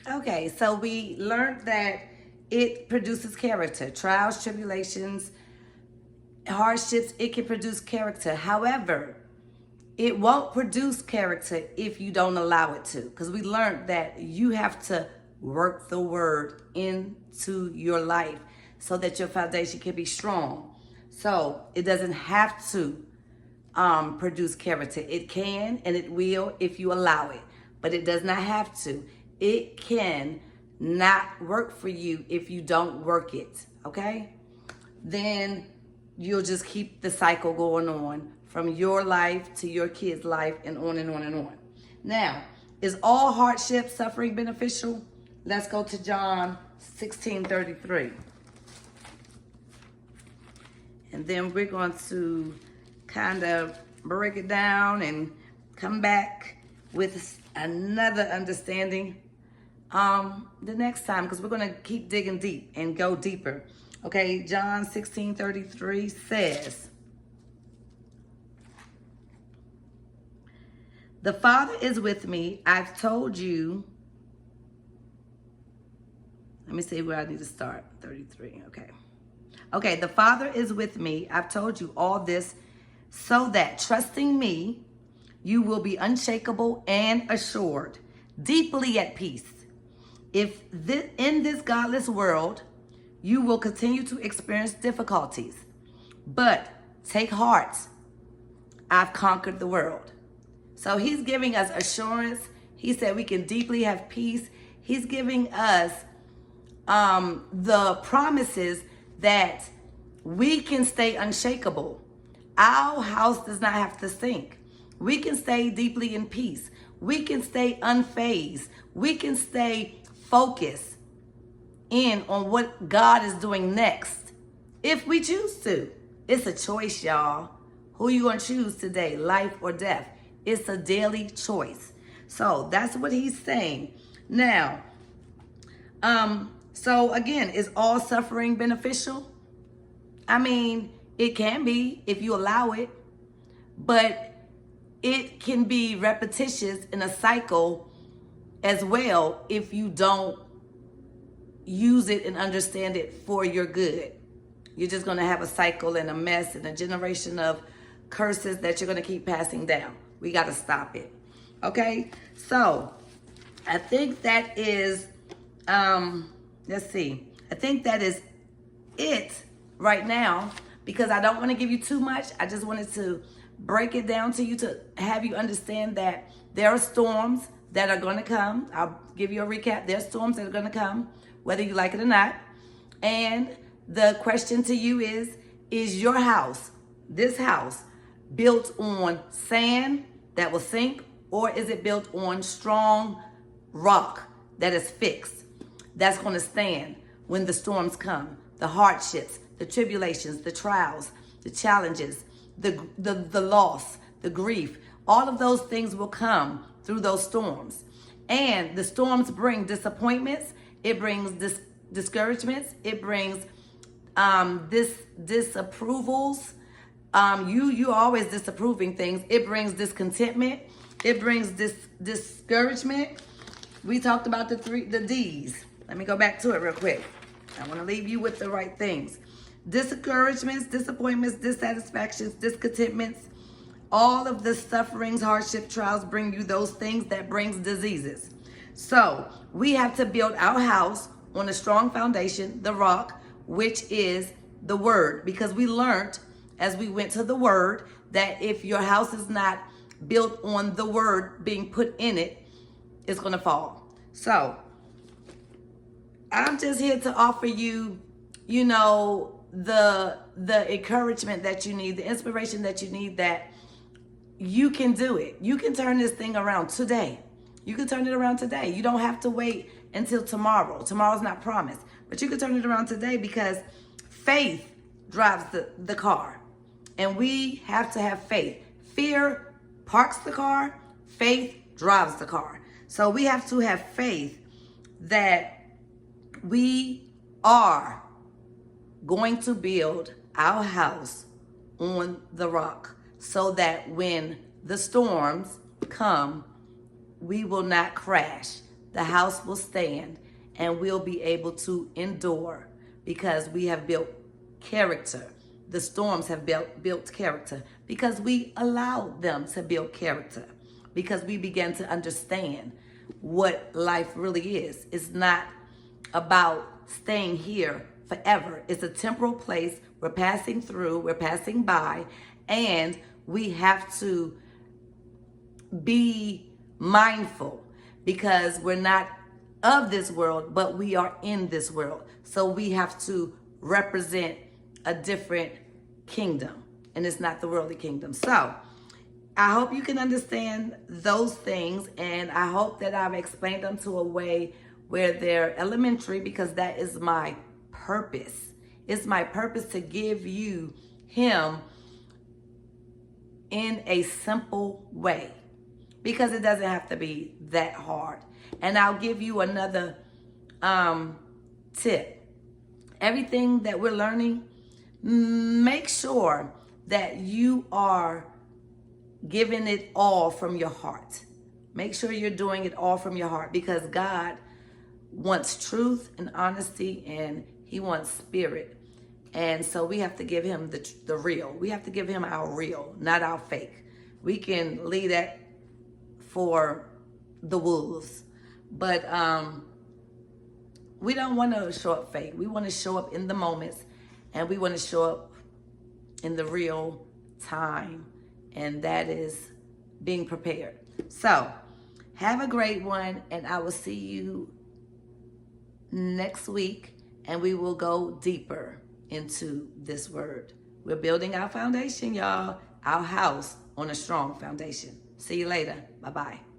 Okay, so we learned that it produces character. Trials, tribulations, hardships, it can produce character. However, it won't produce character if you don't allow it to. Because we learned that you have to work the word into your life so that your foundation can be strong. So it doesn't have to produce character. It can and it will if you allow it, but it does not have to. It can not work for you if you don't work it, okay? Then you'll just keep the cycle going on from your life to your kid's life and on and on and on. Now, is all hardship, suffering beneficial? Let's go to John 16:33. And then we're going to kind of break it down and come back with another understanding the next time, because we're going to keep digging deep and go deeper. Okay, John 16:33 says, "The Father is with me. I've told you." Let me see where I need to start. 33, okay. Okay, "The Father is with me. I've told you all this so that trusting me, you will be unshakable and assured, deeply at peace. If in this godless world, you will continue to experience difficulties, but take heart. I've conquered the world." So he's giving us assurance. He said we can deeply have peace. He's giving us the promises that we can stay unshakable. Our house does not have to sink. We can stay deeply in peace. We can stay unfazed. We can stay focused in on what God is doing next if we choose to. It's a choice, y'all. Who you gonna choose today, life or death? It's a daily choice. So that's what he's saying. Now, so again, is all suffering beneficial? I mean, it can be if you allow it, but it can be repetitious in a cycle as well if you don't use it and understand it for your good. You're just going to have a cycle and a mess and a generation of curses that you're going to keep passing down. We got to stop it. Okay? So, I think that is, let's see. I think that is it right now, because I don't want to give you too much. I just wanted to break it down to you to have you understand that there are storms that are going to come. I'll give you a recap. There's storms that are going to come, whether you like it or not. And the question to you is your house, this house, built on sand that will sink, or is it built on strong rock that is fixed, that's going to stand when the storms come, the hardships, the tribulations, the trials, the challenges, the loss, the grief? All of those things will come through those storms. And the storms bring disappointments. It brings discouragements. It brings disapprovals. You're always disapproving things. It brings discontentment. It brings discouragement. We talked about the D's. Let me go back to it real quick. I want to leave you with the right things. Discouragements, disappointments, dissatisfactions, discontentments. All of the sufferings, hardship, trials bring you those things that brings diseases. So we have to build our house on a strong foundation, the rock, which is the word. Because we learned as we went to the word that if your house is not built on the word being put in it, it's going to fall. So I'm just here to offer you, the encouragement that you need, the inspiration that you need, that you can do it. You can turn this thing around today. You can turn it around today. You don't have to wait until tomorrow. Tomorrow's not promised. But you can turn it around today, because faith drives the car. And we have to have faith. Fear parks the car. Faith drives the car. So we have to have faith that we are going to build our house on the rock, so that when the storms come, we will not crash. the house will stand and we'll be able to endure because we have built character. The storms have built character because we allowed them to build character, because we began to understand what life really is. It's not about staying here forever. It's a temporal place. We're passing through, we're passing by, and we have to be mindful because we're not of this world, but we are in this world. So we have to represent a different kingdom, and it's not the worldly kingdom. So I hope you can understand those things, and I hope that I've explained them to a way where they're elementary, because that is my purpose. It's my purpose to give you him in a simple way, because it doesn't have to be that hard. And I'll give you another tip. Everything that we're learning, make sure that you are giving it all from your heart. Make sure you're doing it all from your heart, because God wants truth and honesty, and he wants spirit. And so we have to give him the real. We have to give him our real, not our fake. We can leave that for the wolves. But we don't want to show up fake. We want to show up in the moments, and we want to show up in the real time. And that is being prepared. So have a great one, and I will see you next week, and we will go deeper into this word. We're building our foundation, y'all, our house on a strong foundation. See you later. Bye-bye.